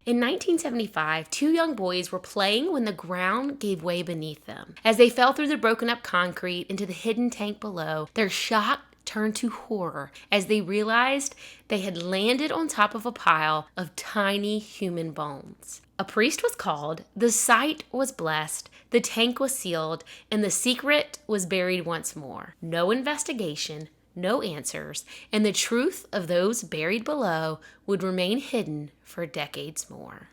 In 1975, two young boys were playing when the ground gave way beneath them. As they fell through the broken up concrete into the hidden tank below, their shock turned to horror as they realized they had landed on top of a pile of tiny human bones. A priest was called, the site was blessed, the tank was sealed, and the secret was buried once more. No investigation, no answers, and the truth of those buried below would remain hidden for decades more.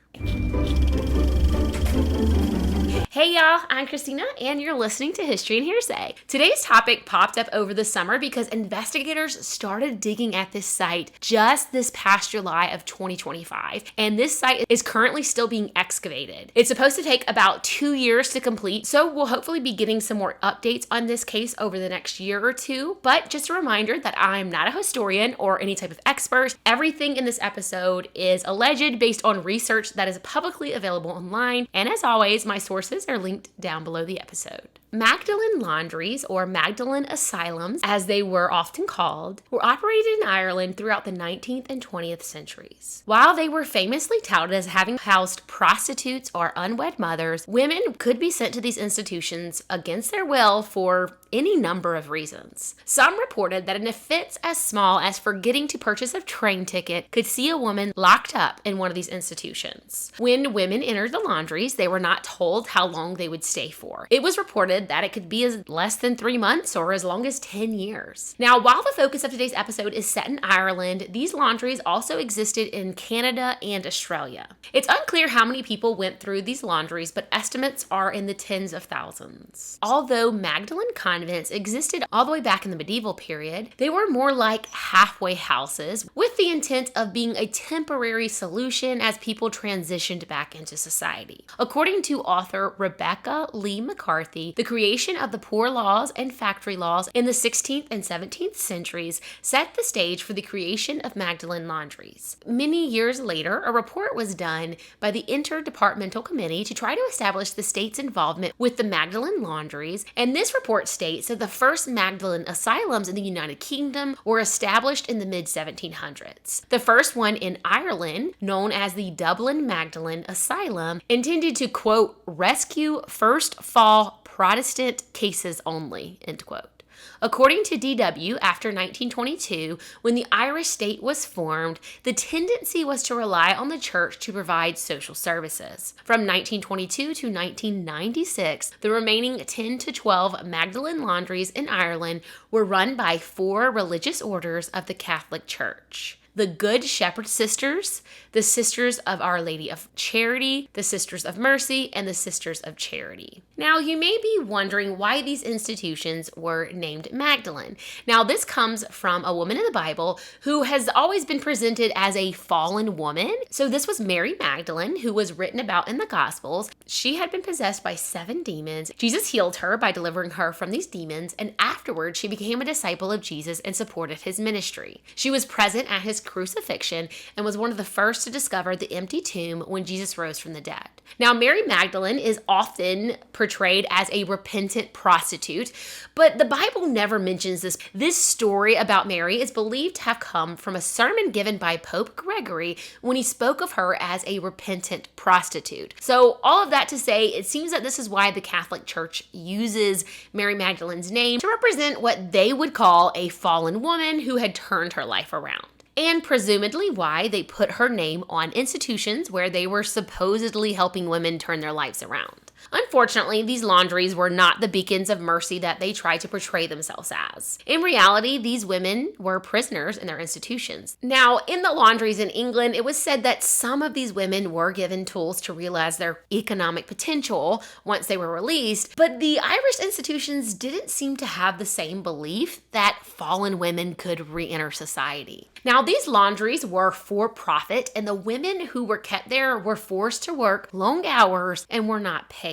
Hey y'all, I'm Christina and you're listening to History and Hearsay. Today's topic popped up over the summer because investigators started digging at this site just this past July of 2025, and this site is currently still being excavated. It's supposed to take about 2 years to complete, so we'll hopefully be getting some more updates on this case over the next year or two, but just a reminder that I'm not a historian or any type of expert. Everything in this episode is alleged based on research that is publicly available online, and as always, my sources are linked down below the episode. Magdalene Laundries, or Magdalene Asylums, as they were often called, were operated in Ireland throughout the 19th and 20th centuries. While they were famously touted as having housed prostitutes or unwed mothers, women could be sent to these institutions against their will for any number of reasons. Some reported that an offense as small as forgetting to purchase a train ticket could see a woman locked up in one of these institutions. When women entered the laundries, they were not told how long they would stay for. It was reported that it could be as less than 3 months or as long as 10 years. Now, while the focus of today's episode is set in Ireland, these laundries also existed in Canada and Australia. It's unclear how many people went through these laundries, but estimates are in the tens of thousands. Although Magdalene convents existed all the way back in the medieval period, they were more like halfway houses with the intent of being a temporary solution as people transitioned back into society. According to author Rebecca Lee McCarthy, the creation of the poor laws and factory laws in the 16th and 17th centuries set the stage for the creation of Magdalene Laundries. Many years later, a report was done by the Interdepartmental Committee to try to establish the state's involvement with the Magdalene Laundries, and this report states that the first Magdalene asylums in the United Kingdom were established in the mid-1700s. The first one in Ireland, known as the Dublin Magdalene Asylum, intended to, quote, rescue first fall Protestant cases only, end quote. According to DW, after 1922, when the Irish state was formed, the tendency was to rely on the church to provide social services. From 1922 to 1996, the remaining 10 to 12 Magdalene Laundries in Ireland were run by 4 religious orders of the Catholic Church: the Good Shepherd Sisters, the Sisters of Our Lady of Charity, the Sisters of Mercy, and the Sisters of Charity. Now, you may be wondering why these institutions were named Magdalene. Now, this comes from a woman in the Bible who has always been presented as a fallen woman. So this was Mary Magdalene, who was written about in the Gospels. She had been possessed by 7 demons. Jesus healed her by delivering her from these demons, and afterwards she became a disciple of Jesus and supported his ministry. She was present at his crucifixion and was one of the first to discover the empty tomb when Jesus rose from the dead. Now, Mary Magdalene is often portrayed as a repentant prostitute, but the Bible never mentions this. This story about Mary is believed to have come from a sermon given by Pope Gregory when he spoke of her as a repentant prostitute. So all of that to say, it seems that this is why the Catholic Church uses Mary Magdalene's name to represent what they would call a fallen woman who had turned her life around. And presumably why they put her name on institutions where they were supposedly helping women turn their lives around. Unfortunately, these laundries were not the beacons of mercy that they tried to portray themselves as. In reality, these women were prisoners in their institutions. Now, in the laundries in England, it was said that some of these women were given tools to realize their economic potential once they were released, but the Irish institutions didn't seem to have the same belief that fallen women could re-enter society. Now, these laundries were for profit, and the women who were kept there were forced to work long hours and were not paid.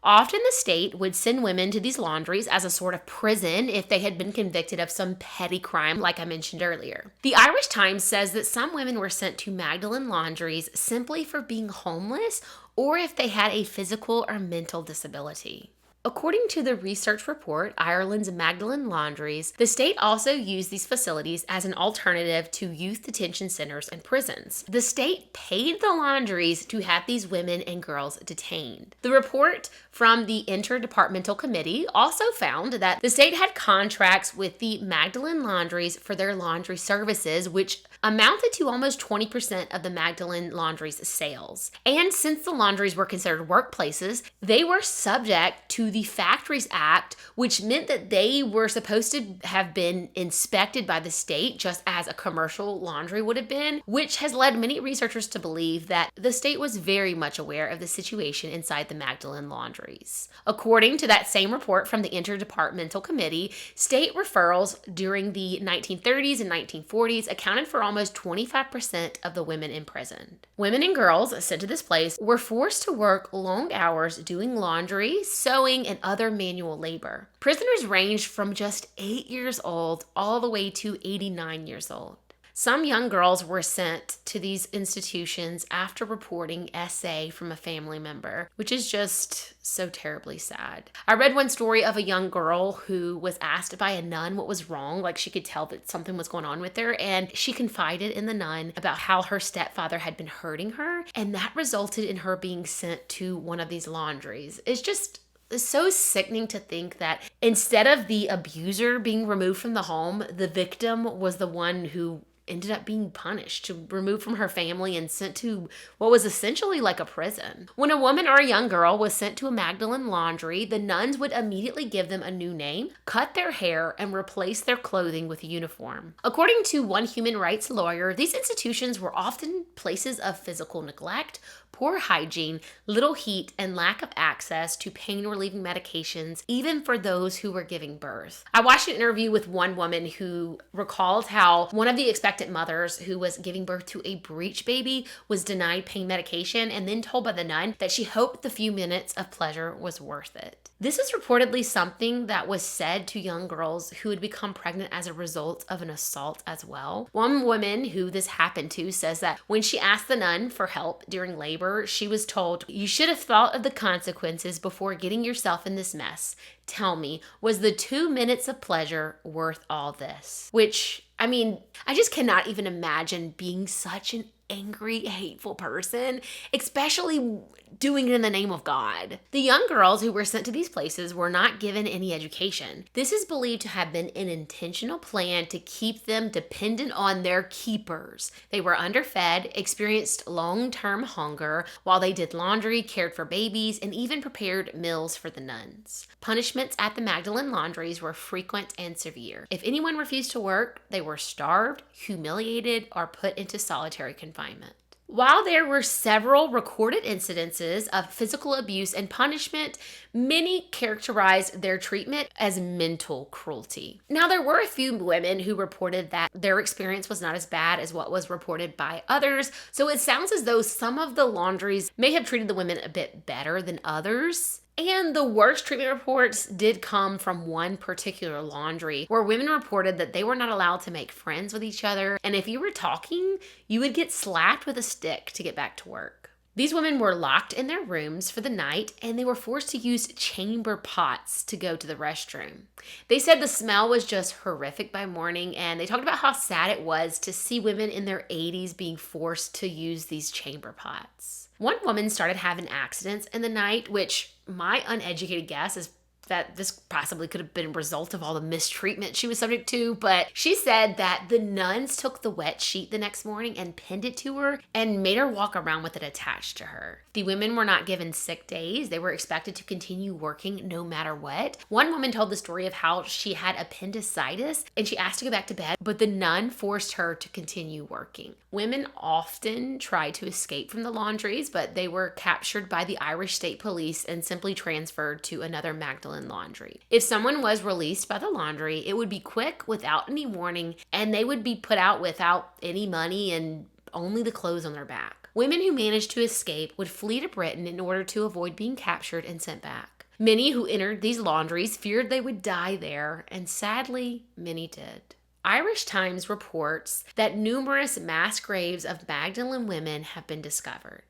Often the state would send women to these laundries as a sort of prison if they had been convicted of some petty crime, like I mentioned earlier. The Irish Times says that some women were sent to Magdalene Laundries simply for being homeless or if they had a physical or mental disability. According to the research report, Ireland's Magdalene Laundries, the state also used these facilities as an alternative to youth detention centers and prisons. The state paid the laundries to have these women and girls detained. The report from the Interdepartmental Committee also found that the state had contracts with the Magdalene Laundries for their laundry services, which amounted to almost 20% of the Magdalene Laundries' sales. And since the laundries were considered workplaces, they were subject to the Factories Act, which meant that they were supposed to have been inspected by the state just as a commercial laundry would have been, which has led many researchers to believe that the state was very much aware of the situation inside the Magdalene Laundries. According to that same report from the Interdepartmental Committee, state referrals during the 1930s and 1940s accounted for almost 25% of the women imprisoned. Women and girls sent to this place were forced to work long hours doing laundry, sewing, and other manual labor. Prisoners ranged from just 8 years old all the way to 89 years old. Some young girls were sent to these institutions after reporting SA from a family member, which is just so terribly sad. I read one story of a young girl who was asked by a nun what was wrong, like she could tell that something was going on with her, and she confided in the nun about how her stepfather had been hurting her, and that resulted in her being sent to one of these laundries. It's so sickening to think that instead of the abuser being removed from the home, the victim was the one who ended up being punished, removed from her family and sent to what was essentially like a prison. When a woman or a young girl was sent to a Magdalene laundry, the nuns would immediately give them a new name, cut their hair, and replace their clothing with a uniform. According to one human rights lawyer, these institutions were often places of physical neglect, poor hygiene, little heat, and lack of access to pain-relieving medications, even for those who were giving birth. I watched an interview with one woman who recalled how one of the expectant mothers who was giving birth to a breech baby was denied pain medication and then told by the nun that she hoped the few minutes of pleasure was worth it. This is reportedly something that was said to young girls who had become pregnant as a result of an assault as well. One woman who this happened to says that when she asked the nun for help during labor, she was told, "You should have thought of the consequences before getting yourself in this mess. Tell me, was the 2 minutes of pleasure worth all this?" Which, I just cannot even imagine being such an angry, hateful person, especially doing it in the name of God. The young girls who were sent to these places were not given any education. This is believed to have been an intentional plan to keep them dependent on their keepers. They were underfed, experienced long-term hunger while they did laundry, cared for babies, and even prepared meals for the nuns. Punishments at the Magdalene Laundries were frequent and severe. If anyone refused to work, they were starved, humiliated, or put into solitary confinement. While there were several recorded incidences of physical abuse and punishment, many characterized their treatment as mental cruelty. Now, there were a few women who reported that their experience was not as bad as what was reported by others, so it sounds as though some of the laundries may have treated the women a bit better than others. And the worst treatment reports did come from one particular laundry where women reported that they were not allowed to make friends with each other, and if you were talking, you would get slapped with a stick to get back to work. These women were locked in their rooms for the night, and they were forced to use chamber pots to go to the restroom. They said the smell was just horrific by morning, and they talked about how sad it was to see women in their 80s being forced to use these chamber pots. One woman started having accidents in the night, which my uneducated guess is that this possibly could have been a result of all the mistreatment she was subject to, but she said that the nuns took the wet sheet the next morning and pinned it to her and made her walk around with it attached to her. The women were not given sick days. They were expected to continue working no matter what. One woman told the story of how she had appendicitis and she asked to go back to bed, but the nun forced her to continue working. Women often tried to escape from the laundries, but they were captured by the Irish State Police and simply transferred to another Magdalene laundry. If someone was released by the laundry, it would be quick, without any warning, and they would be put out without any money and only the clothes on their back. Women who managed to escape would flee to Britain in order to avoid being captured and sent back. Many who entered these laundries feared they would die there, and sadly, many did. Irish Times reports that numerous mass graves of Magdalene women have been discovered.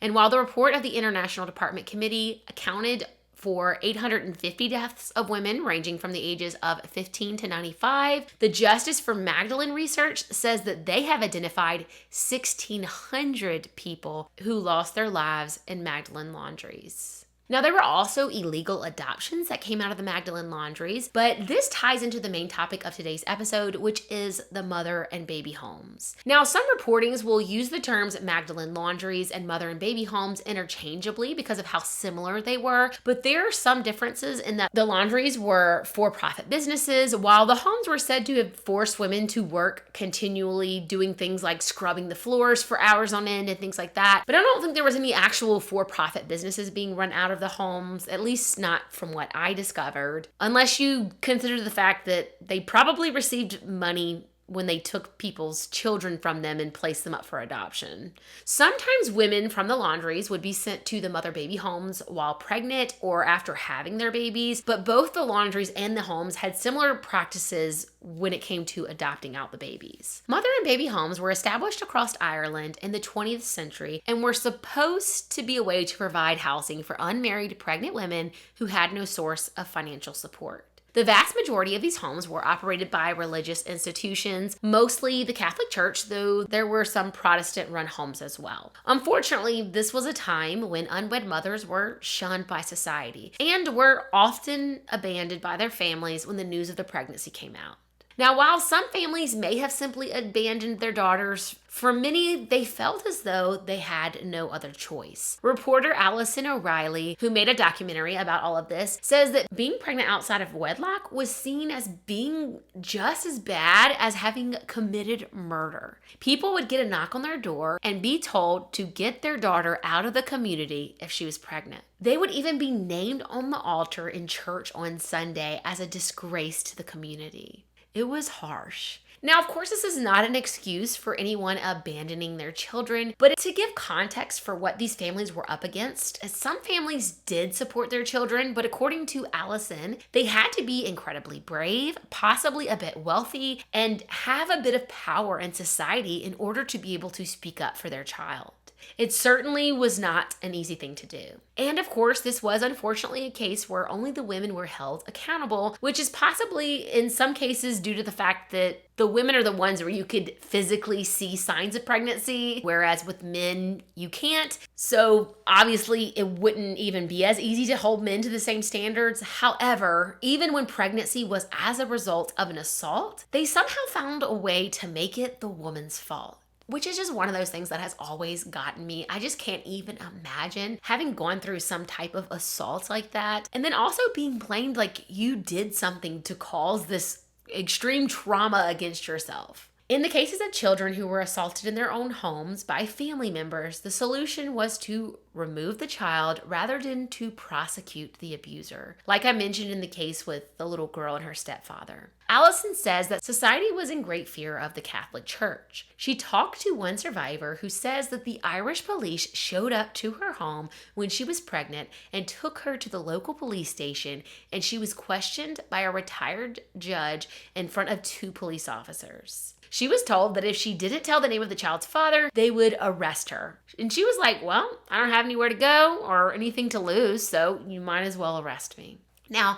And while the report of the International Department Committee accounted for 850 deaths of women ranging from the ages of 15 to 95. The Justice for Magdalene research says that they have identified 1,600 people who lost their lives in Magdalene Laundries. Now, there were also illegal adoptions that came out of the Magdalene Laundries, but this ties into the main topic of today's episode, which is the mother and baby homes. Now, some reportings will use the terms Magdalene Laundries and mother and baby homes interchangeably because of how similar they were, but there are some differences in that the laundries were for-profit businesses, while the homes were said to have forced women to work continually doing things like scrubbing the floors for hours on end and things like that. But I don't think there was any actual for-profit businesses being run out of the homes, at least not from what I discovered, unless you consider the fact that they probably received money when they took people's children from them and placed them up for adoption. Sometimes women from the laundries would be sent to the mother-baby homes while pregnant or after having their babies, but both the laundries and the homes had similar practices when it came to adopting out the babies. Mother and baby homes were established across Ireland in the 20th century and were supposed to be a way to provide housing for unmarried pregnant women who had no source of financial support. The vast majority of these homes were operated by religious institutions, mostly the Catholic Church, though there were some Protestant-run homes as well. Unfortunately, this was a time when unwed mothers were shunned by society and were often abandoned by their families when the news of the pregnancy came out. Now, while some families may have simply abandoned their daughters, for many, they felt as though they had no other choice. Reporter Allison O'Reilly, who made a documentary about all of this, says that being pregnant outside of wedlock was seen as being just as bad as having committed murder. People would get a knock on their door and be told to get their daughter out of the community if she was pregnant. They would even be named on the altar in church on Sunday as a disgrace to the community. It was harsh. Now, of course, this is not an excuse for anyone abandoning their children, but to give context for what these families were up against, some families did support their children, but according to Allison, they had to be incredibly brave, possibly a bit wealthy, and have a bit of power in society in order to be able to speak up for their child. It certainly was not an easy thing to do. And of course, this was unfortunately a case where only the women were held accountable, which is possibly in some cases due to the fact that the women are the ones where you could physically see signs of pregnancy, whereas with men, you can't. So obviously, it wouldn't even be as easy to hold men to the same standards. However, even when pregnancy was as a result of an assault, they somehow found a way to make it the woman's fault. Which is just one of those things that has always gotten me. I just can't even imagine having gone through some type of assault like that. And then also being blamed like you did something to cause this extreme trauma against yourself. In the cases of children who were assaulted in their own homes by family members, the solution was to remove the child rather than to prosecute the abuser, like I mentioned in the case with the little girl and her stepfather. Allison says that society was in great fear of the Catholic Church. She talked to one survivor who says that the Irish police showed up to her home when she was pregnant and took her to the local police station, and she was questioned by a retired judge in front of 2 police officers. She was told that if she didn't tell the name of the child's father, they would arrest her. And she was like, well, I don't have anywhere to go or anything to lose, so you might as well arrest me. Now,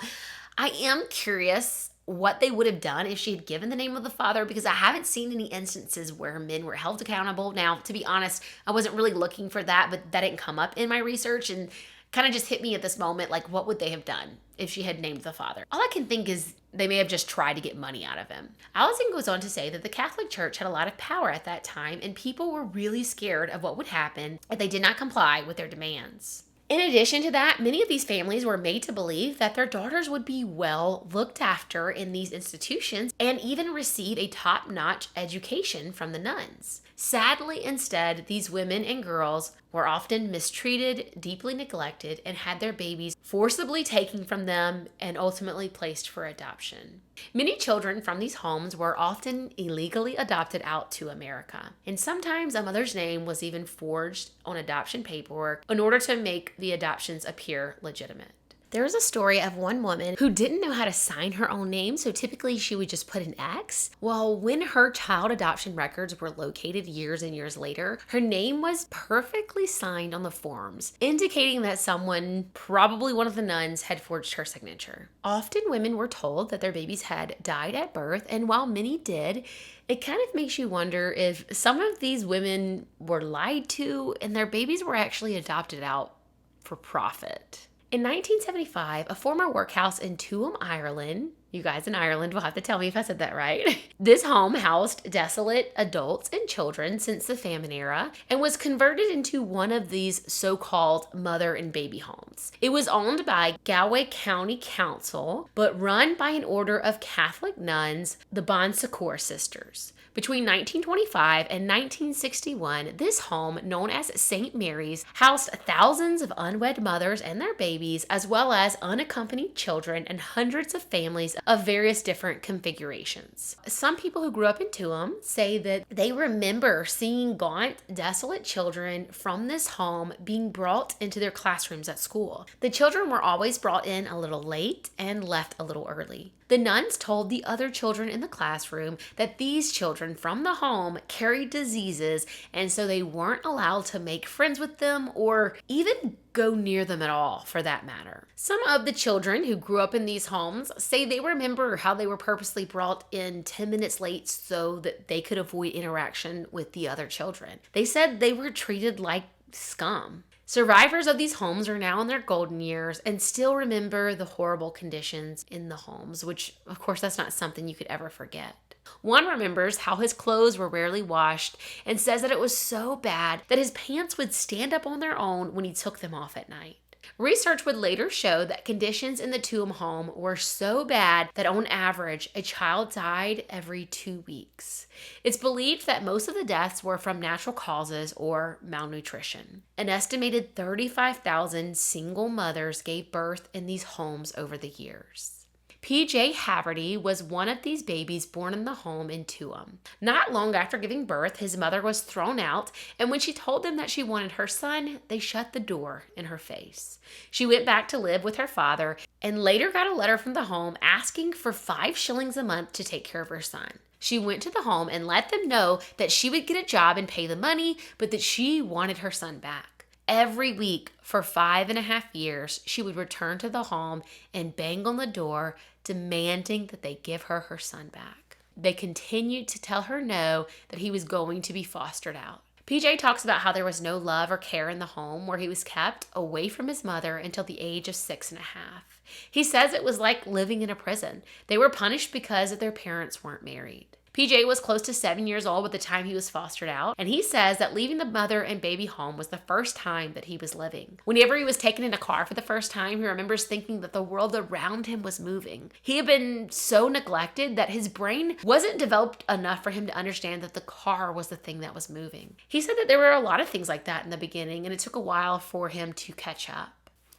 I am curious what they would have done if she had given the name of the father, because I haven't seen any instances where men were held accountable. Now, to be honest, I wasn't really looking for that, but that didn't come up in my research and kind of just hit me at this moment, like what would they have done if she had named the father? All I can think is they may have just tried to get money out of him. Allison goes on to say that the Catholic Church had a lot of power at that time, and people were really scared of what would happen if they did not comply with their demands. In addition to that, many of these families were made to believe that their daughters would be well looked after in these institutions and even receive a top-notch education from the nuns. Sadly, instead, these women and girls were often mistreated, deeply neglected, and had their babies forcibly taken from them and ultimately placed for adoption. Many children from these homes were often illegally adopted out to America, and sometimes a mother's name was even forged on adoption paperwork in order to make the adoptions appear legitimate. There was a story of one woman who didn't know how to sign her own name, so typically she would just put an X. Well, when her child adoption records were located years and years later, her name was perfectly signed on the forms, indicating that someone, probably one of the nuns, had forged her signature. Often women were told that their babies had died at birth, and while many did, it kind of makes you wonder if some of these women were lied to and their babies were actually adopted out for profit. In 1975, a former workhouse in Tuam, Ireland, you guys in Ireland will have to tell me if I said that right. This home housed desolate adults and children since the famine era and was converted into one of these so-called mother and baby homes. It was owned by Galway County Council, but run by an order of Catholic nuns, the Bon Secours Sisters. Between 1925 and 1961, this home, known as St. Mary's, housed thousands of unwed mothers and their babies, as well as unaccompanied children and hundreds of families of various different configurations. Some people who grew up in Tuam say that they remember seeing gaunt, desolate children from this home being brought into their classrooms at school. The children were always brought in a little late and left a little early. The nuns told the other children in the classroom that these children from the home carried diseases, and so they weren't allowed to make friends with them or even go near them at all, for that matter. Some of the children who grew up in these homes say they remember how they were purposely brought in 10 minutes late so that they could avoid interaction with the other children. They said they were treated like scum. Survivors of these homes are now in their golden years and still remember the horrible conditions in the homes, which, of course, that's not something you could ever forget. One remembers how his clothes were rarely washed and says that it was so bad that his pants would stand up on their own when he took them off at night. Research would later show that conditions in the Tuam home were so bad that on average, a child died every 2 weeks. It's believed that most of the deaths were from natural causes or malnutrition. An estimated 35,000 single mothers gave birth in these homes over the years. PJ Haverty was one of these babies born in the home in Tuam. Not long after giving birth, his mother was thrown out, and when she told them that she wanted her son, they shut the door in her face. She went back to live with her father and later got a letter from the home asking for 5 shillings a month to take care of her son. She went to the home and let them know that she would get a job and pay the money, but that she wanted her son back. Every week for 5.5 years, she would return to the home and bang on the door, demanding that they give her son back. They continued to tell her no, that he was going to be fostered out. PJ talks about how there was no love or care in the home where he was kept away from his mother until the age of 6.5. He says it was like living in a prison. They were punished because their parents weren't married. PJ was close to 7 years old at the time he was fostered out, and he says that leaving the mother and baby home was the first time that he was living. Whenever he was taken in a car for the first time, he remembers thinking that the world around him was moving. He had been so neglected that his brain wasn't developed enough for him to understand that the car was the thing that was moving. He said that there were a lot of things like that in the beginning, and it took a while for him to catch up.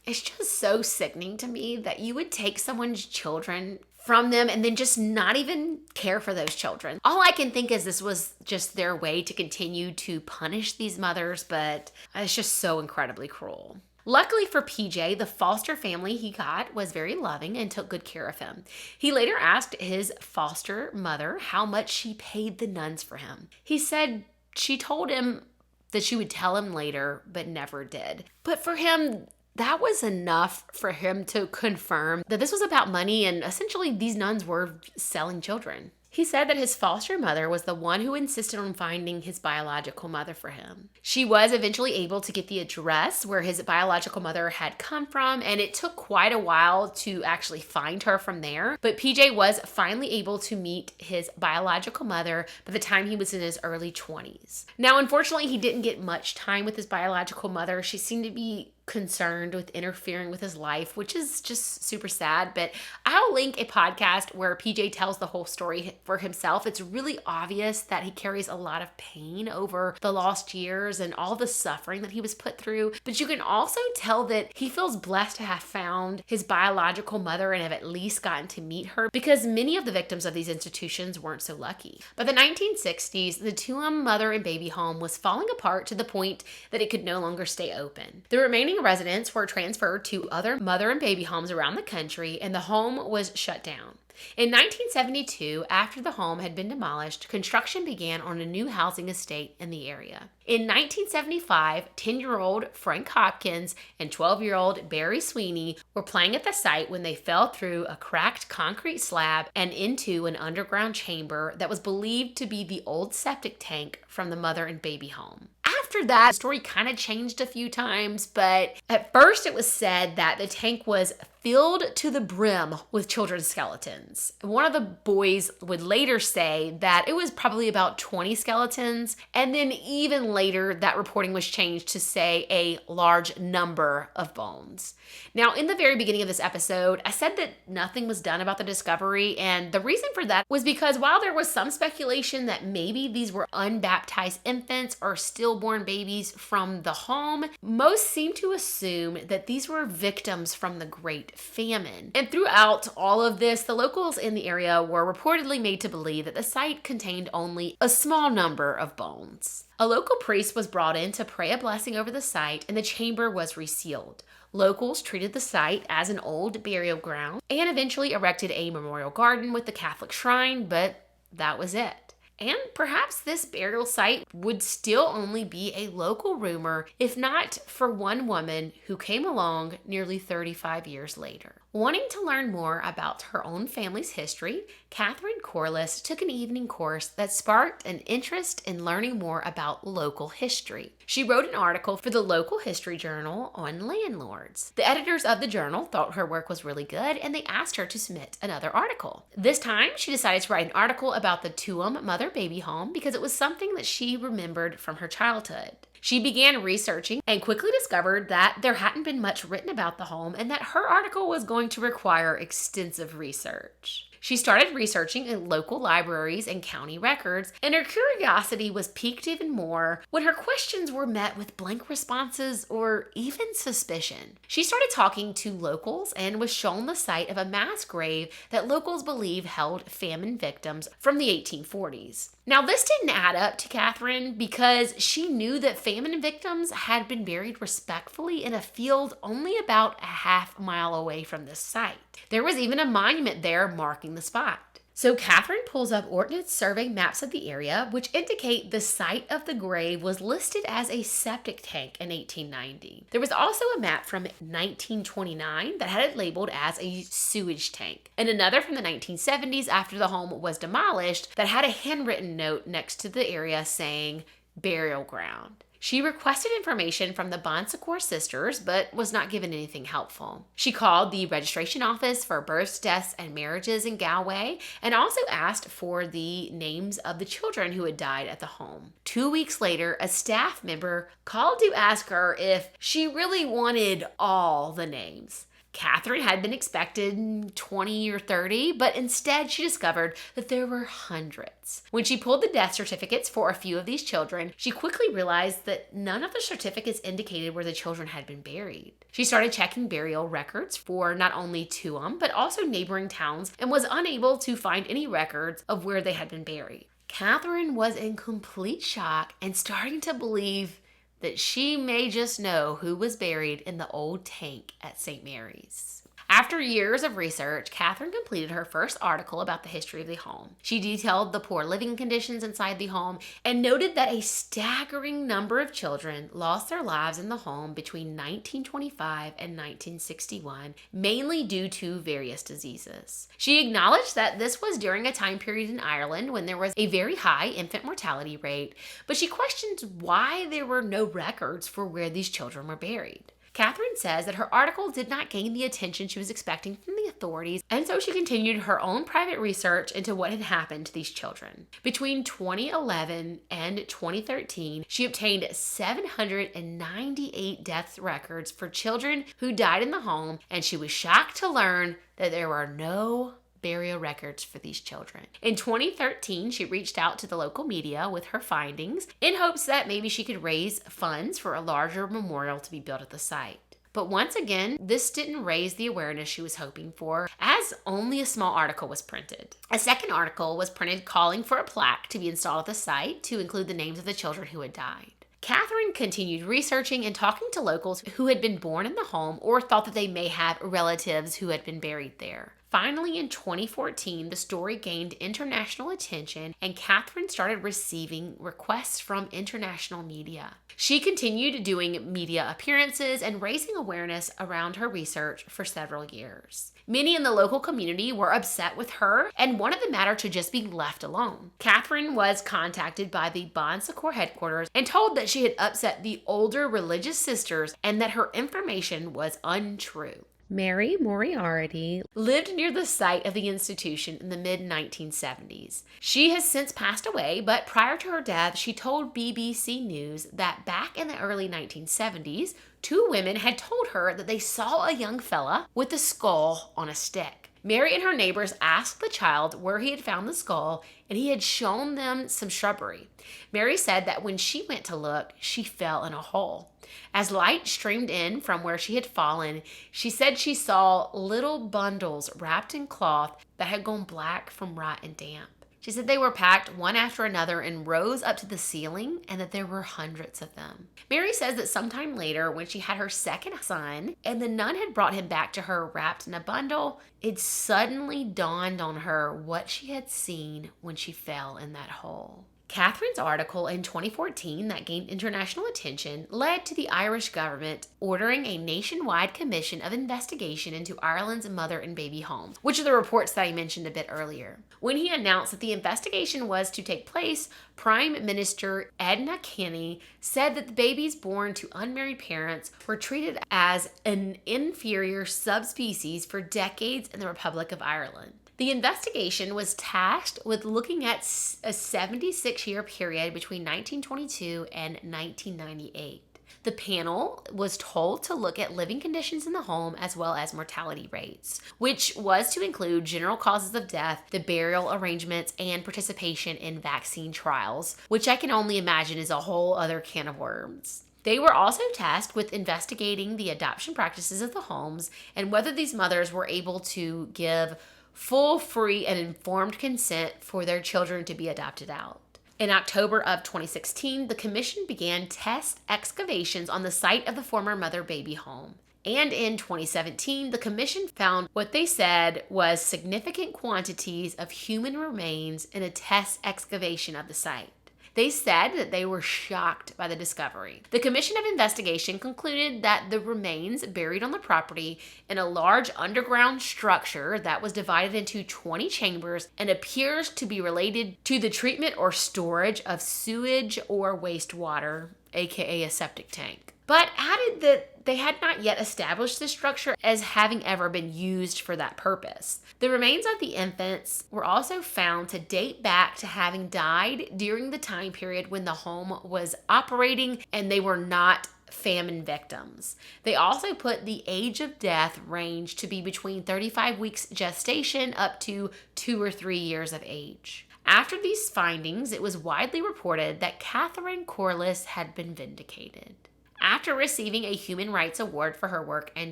It's just so sickening to me that you would take someone's children from them and then just not even care for those children. All I can think is this was just their way to continue to punish these mothers, but it's just so incredibly cruel. Luckily for PJ, the foster family he got was very loving and took good care of him. He later asked his foster mother how much she paid the nuns for him. He said she told him that she would tell him later, but never did. But for him, that was enough for him to confirm that this was about money and essentially these nuns were selling children. He said that his foster mother was the one who insisted on finding his biological mother for him. She was eventually able to get the address where his biological mother had come from, and it took quite a while to actually find her from there. But PJ was finally able to meet his biological mother by the time he was in his early 20s. Now, unfortunately, he didn't get much time with his biological mother. She seemed to be concerned with interfering with his life, which is just super sad. But I'll link a podcast where PJ tells the whole story for himself. It's really obvious that he carries a lot of pain over the lost years and all the suffering that he was put through. But you can also tell that he feels blessed to have found his biological mother and have at least gotten to meet her, because many of the victims of these institutions weren't so lucky. By the 1960s, the Tuam mother and baby home was falling apart to the point that it could no longer stay open. The remaining Surrounding residents were transferred to other mother and baby homes around the country, and the home was shut down. In 1972, after the home had been demolished, construction began on a new housing estate in the area. In 1975, 10-year-old Frank Hopkins and 12-year-old Barry Sweeney were playing at the site when they fell through a cracked concrete slab and into an underground chamber that was believed to be the old septic tank from the mother and baby home. After that, the story kind of changed a few times, but at first it was said that the tank was filled to the brim with children's skeletons. One of the boys would later say that it was probably about 20 skeletons, and then even later that reporting was changed to say a large number of bones. Now, in the very beginning of this episode, I said that nothing was done about the discovery, and the reason for that was because while there was some speculation that maybe these were unbaptized infants or stillborn babies from the home, most seem to assume that these were victims from the Great Famine. And throughout all of this, the locals in the area were reportedly made to believe that the site contained only a small number of bones. A local priest was brought in to pray a blessing over the site, and the chamber was resealed. Locals treated the site as an old burial ground and eventually erected a memorial garden with the Catholic shrine, but that was it. And perhaps this burial site would still only be a local rumor, if not for one woman who came along nearly 35 years later. Wanting to learn more about her own family's history, Catherine Corless took an evening course that sparked an interest in learning more about local history. She wrote an article for the local history journal on landlords. The editors of the journal thought her work was really good, and they asked her to submit another article. This time, she decided to write an article about the Tuam mother-baby home because it was something that she remembered from her childhood. She began researching and quickly discovered that there hadn't been much written about the home and that her article was going to require extensive research. She started researching in local libraries and county records, and her curiosity was piqued even more when her questions were met with blank responses or even suspicion. She started talking to locals and was shown the site of a mass grave that locals believe held famine victims from the 1840s. Now, this didn't add up to Catherine because she knew that famine victims had been buried respectfully in a field only about a half-mile away from this site. There was even a monument there marking the spot. So Catherine pulls up Ordnance Survey maps of the area, which indicate the site of the grave was listed as a septic tank in 1890. There was also a map from 1929 that had it labeled as a sewage tank, and another from the 1970s after the home was demolished that had a handwritten note next to the area saying burial ground. She requested information from the Bonsecourt sisters, but was not given anything helpful. She called the registration office for births, deaths, and marriages in Galway, and also asked for the names of the children who had died at the home. 2 weeks later, a staff member called to ask her if she really wanted all the names. Catherine had been expected 20 or 30, but instead she discovered that there were hundreds. When she pulled the death certificates for a few of these children, she quickly realized that none of the certificates indicated where the children had been buried. She started checking burial records for not only Tuam, but also neighboring towns, and was unable to find any records of where they had been buried. Catherine was in complete shock and starting to believe that she may just know who was buried in the old tank at St. Mary's. After years of research, Catherine completed her first article about the history of the home. She detailed the poor living conditions inside the home and noted that a staggering number of children lost their lives in the home between 1925 and 1961, mainly due to various diseases. She acknowledged that this was during a time period in Ireland when there was a very high infant mortality rate, but she questioned why there were no records for where these children were buried. Catherine says that her article did not gain the attention she was expecting from the authorities, and so she continued her own private research into what had happened to these children. Between 2011 and 2013, she obtained 798 death records for children who died in the home, and she was shocked to learn that there were no burial records for these children. In 2013, she reached out to the local media with her findings in hopes that maybe she could raise funds for a larger memorial to be built at the site. But once again, this didn't raise the awareness she was hoping for, as only a small article was printed. A second article was printed calling for a plaque to be installed at the site to include the names of the children who had died. Catherine continued researching and talking to locals who had been born in the home or thought that they may have relatives who had been buried there. Finally, in 2014, the story gained international attention and Catherine started receiving requests from international media. She continued doing media appearances and raising awareness around her research for several years. Many in the local community were upset with her and wanted the matter to just be left alone. Catherine was contacted by the Bon Secours headquarters and told that she had upset the older religious sisters and that her information was untrue. Mary Moriarty lived near the site of the institution in the mid-1970s. She has since passed away, but prior to her death, she told BBC News that back in the early 1970s, two women had told her that they saw a young fella with a skull on a stick. Mary and her neighbors asked the child where he had found the skull, and he had shown them some shrubbery. Mary said that when she went to look, she fell in a hole. As light streamed in from where she had fallen, she said she saw little bundles wrapped in cloth that had gone black from rot and damp. She said they were packed one after another in rows up to the ceiling and that there were hundreds of them. Mary says that sometime later, when she had her second son and the nun had brought him back to her wrapped in a bundle, it suddenly dawned on her what she had seen when she fell in that hole. Catherine's article in 2014 that gained international attention led to the Irish government ordering a nationwide commission of investigation into Ireland's mother and baby home, which are the reports that I mentioned a bit earlier. When he announced that the investigation was to take place, Prime Minister Edna Kenny said that the babies born to unmarried parents were treated as an inferior subspecies for decades in the Republic of Ireland. The investigation was tasked with looking at a 76-year period between 1922 and 1998. The panel was told to look at living conditions in the home as well as mortality rates, which was to include general causes of death, the burial arrangements, and participation in vaccine trials, which I can only imagine is a whole other can of worms. They were also tasked with investigating the adoption practices of the homes and whether these mothers were able to give full, free, and informed consent for their children to be adopted out. In October of 2016, the commission began test excavations on the site of the former mother-baby home. And in 2017, the commission found what they said was significant quantities of human remains in a test excavation of the site. They said that they were shocked by the discovery. The Commission of Investigation concluded that the remains buried on the property in a large underground structure that was divided into 20 chambers and appears to be related to the treatment or storage of sewage or wastewater, aka a septic tank, but added that they had not yet established this structure as having ever been used for that purpose. The remains of the infants were also found to date back to having died during the time period when the home was operating and they were not famine victims. They also put the age of death range to be between 35 weeks gestation up to 2 or 3 years of age. After these findings, it was widely reported that Catherine Corless had been vindicated. After receiving a Human Rights Award for her work in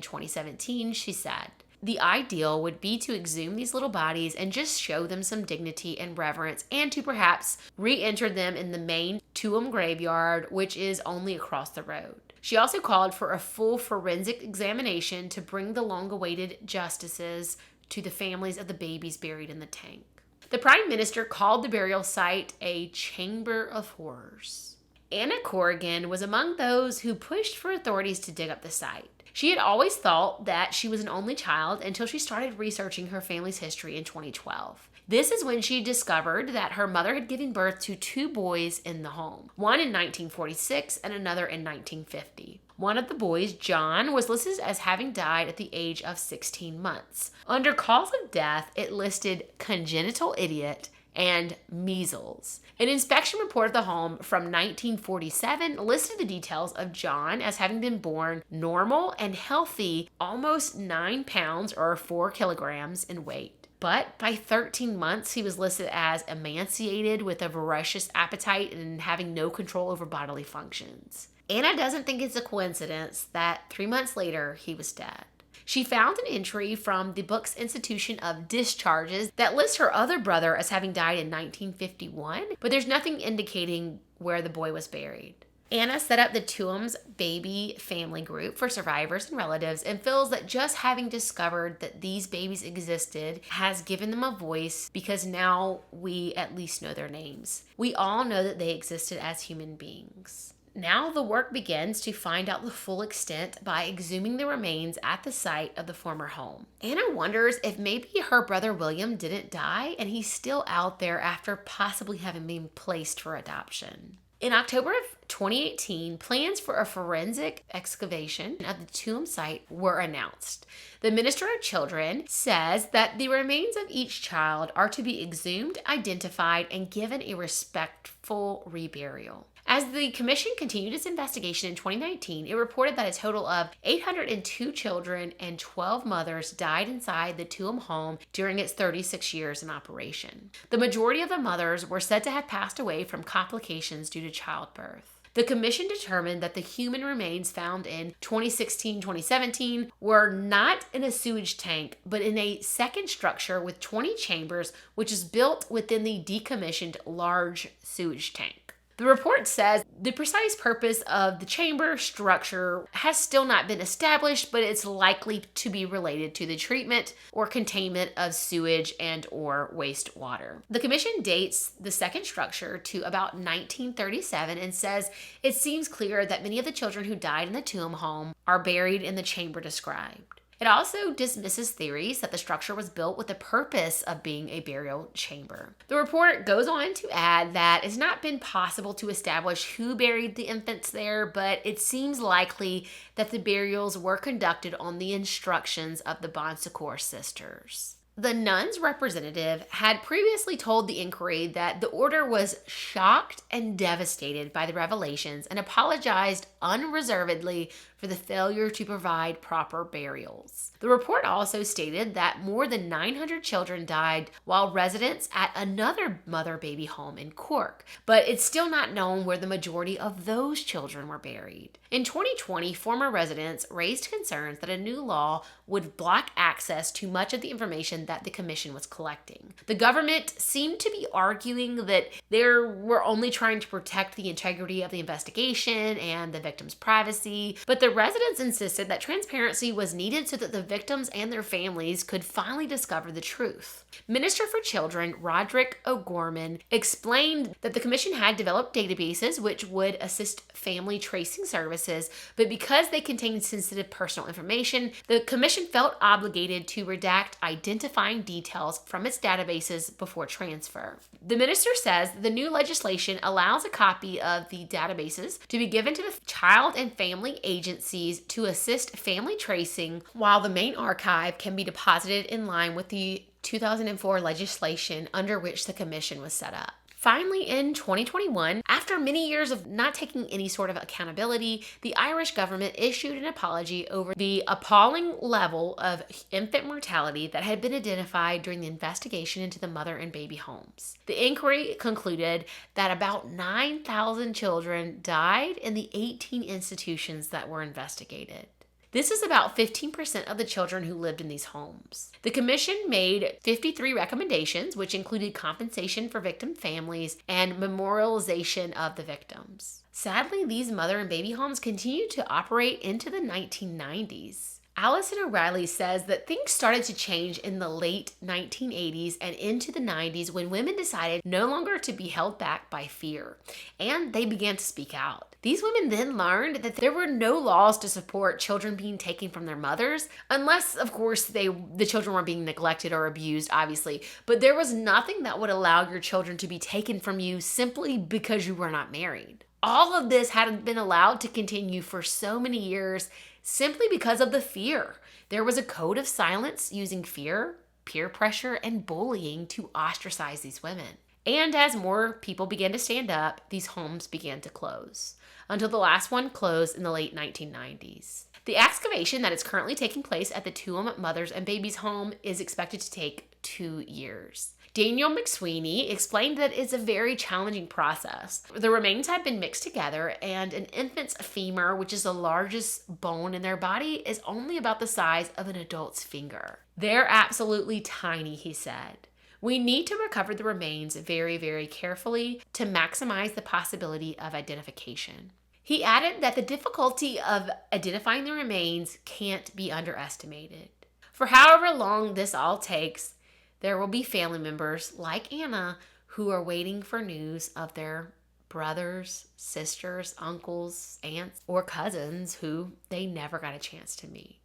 2017, she said, "The ideal would be to exhume these little bodies and just show them some dignity and reverence and to perhaps re-enter them in the main Tuam graveyard, which is only across the road." She also called for a full forensic examination to bring the long-awaited justices to the families of the babies buried in the tank. The Prime Minister called the burial site a chamber of horrors. Anna Corrigan was among those who pushed for authorities to dig up the site. She had always thought that she was an only child until she started researching her family's history in 2012. This is when she discovered that her mother had given birth to 2 boys in the home, one in 1946 and another in 1950. One of the boys, John, was listed as having died at the age of 16 months. Under cause of death, it listed congenital idiot and measles. An inspection report of the home from 1947 listed the details of John as having been born normal and healthy, almost 9 pounds or 4 kilograms in weight. But by 13 months, he was listed as emaciated with a voracious appetite and having no control over bodily functions. Anna doesn't think it's a coincidence that 3 months later, he was dead. She found an entry from the book's Institution of Discharges that lists her other brother as having died in 1951, but there's nothing indicating where the boy was buried. Anna set up the Tuam's baby family group for survivors and relatives and feels that just having discovered that these babies existed has given them a voice because now we at least know their names. We all know that they existed as human beings. Now the work begins to find out the full extent by exhuming the remains at the site of the former home. Anna wonders if maybe her brother William didn't die and he's still out there after possibly having been placed for adoption. In October of 2018, plans for a forensic excavation of the Tuam site were announced. The Minister of Children says that the remains of each child are to be exhumed, identified, and given a respectful reburial. As the commission continued its investigation in 2019, it reported that a total of 802 children and 12 mothers died inside the Tuam home during its 36 years in operation. The majority of the mothers were said to have passed away from complications due to childbirth. The commission determined that the human remains found in 2016-2017 were not in a sewage tank, but in a second structure with 20 chambers, which is built within the decommissioned large sewage tank. The report says the precise purpose of the chamber structure has still not been established, but it's likely to be related to the treatment or containment of sewage and or wastewater. The commission dates the second structure to about 1937 and says it seems clear that many of the children who died in the Tuam home are buried in the chamber described. It also dismisses theories that the structure was built with the purpose of being a burial chamber. The report goes on to add that it's not been possible to establish who buried the infants there, but it seems likely that the burials were conducted on the instructions of the Bon Secours sisters. The nuns' representative had previously told the inquiry that the order was shocked and devastated by the revelations and apologized unreservedly for the failure to provide proper burials. The report also stated that more than 900 children died while residents at another mother-baby home in Cork, but it's still not known where the majority of those children were buried. In 2020, former residents raised concerns that a new law would block access to much of the information that the commission was collecting. The government seemed to be arguing that they were only trying to protect the integrity of the investigation and the victims' privacy, but the residents insisted that transparency was needed so that the victims and their families could finally discover the truth. Minister for Children Roderick O'Gorman explained that the commission had developed databases which would assist family tracing services, but because they contained sensitive personal information, the commission felt obligated to redact identifying details from its databases before transfer. The minister says the new legislation allows a copy of the databases to be given to the child and family agencies to assist family tracing, while the main archive can be deposited in line with the 2004 legislation under which the commission was set up. Finally, in 2021, after many years of not taking any sort of accountability, the Irish government issued an apology over the appalling level of infant mortality that had been identified during the investigation into the mother and baby homes. The inquiry concluded that about 9,000 children died in the 18 institutions that were investigated. This is about 15% of the children who lived in these homes. The commission made 53 recommendations, which included compensation for victim families and memorialization of the victims. Sadly, these mother and baby homes continued to operate into the 1990s. Allison O'Reilly says that things started to change in the late 1980s and into the 90s when women decided no longer to be held back by fear, and they began to speak out. These women then learned that there were no laws to support children being taken from their mothers, unless, of course, the children were being neglected or abused, obviously. But there was nothing that would allow your children to be taken from you simply because you were not married. All of this hadn't been allowed to continue for so many years simply because of the fear. There was a code of silence using fear, peer pressure, and bullying to ostracize these women. And as more people began to stand up, these homes began to close, until the last one closed in the late 1990s. The excavation that is currently taking place at the Tuam Mothers and Babies home is expected to take 2 years. Daniel McSweeney explained that it's a very challenging process. The remains have been mixed together, and an infant's femur, which is the largest bone in their body, is only about the size of an adult's finger. They're absolutely tiny, he said. We need to recover the remains very, very carefully to maximize the possibility of identification. He added that the difficulty of identifying the remains can't be underestimated. For however long this all takes, there will be family members like Anna who are waiting for news of their brothers, sisters, uncles, aunts, or cousins who they never got a chance to meet.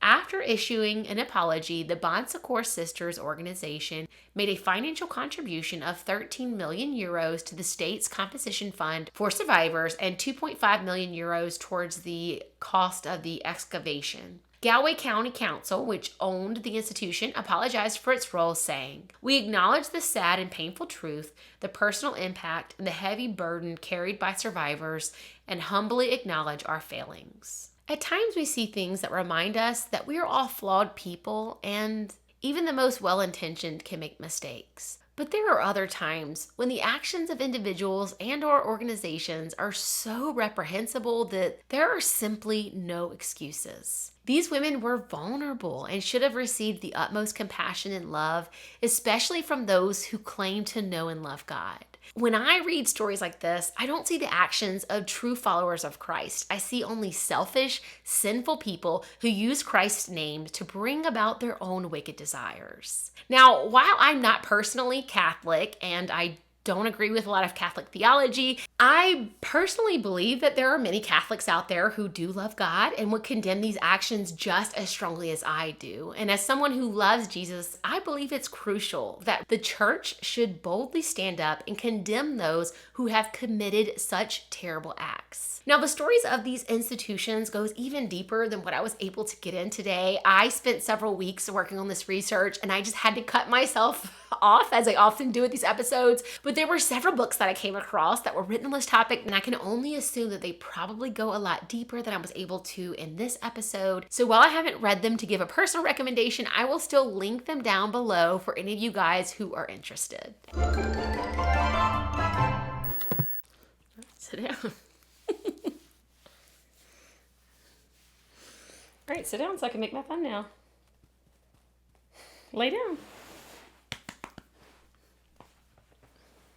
After issuing an apology, the Bon Secours Sisters organization made a financial contribution of 13 million euros to the state's composition fund for survivors and 2.5 million euros towards the cost of the excavation. Galway County Council, which owned the institution, apologized for its role, saying, "We acknowledge the sad and painful truth, the personal impact, and the heavy burden carried by survivors, and humbly acknowledge our failings." At times we see things that remind us that we are all flawed people, and even the most well-intentioned can make mistakes. But there are other times when the actions of individuals and/or organizations are so reprehensible that there are simply no excuses. These women were vulnerable and should have received the utmost compassion and love, especially from those who claim to know and love God. When I read stories like this, I don't see the actions of true followers of Christ. I see only selfish, sinful people who use Christ's name to bring about their own wicked desires. Now, while I'm not personally Catholic and I don't agree with a lot of Catholic theology, I personally believe that there are many Catholics out there who do love God and would condemn these actions just as strongly as I do. And as someone who loves Jesus, I believe it's crucial that the church should boldly stand up and condemn those who have committed such terrible acts. Now, the stories of these institutions goes even deeper than what I was able to get in today. I spent several weeks working on this research and I just had to cut myself off, as I often do with these episodes. But there were several books that I came across that were written on this topic, and I can only assume that they probably go a lot deeper than I was able to in this episode. So while I haven't read them to give a personal recommendation, I will still link them down below for any of you guys who are interested. Sit down. All right, sit down so I can make my thumbnail. Lay down.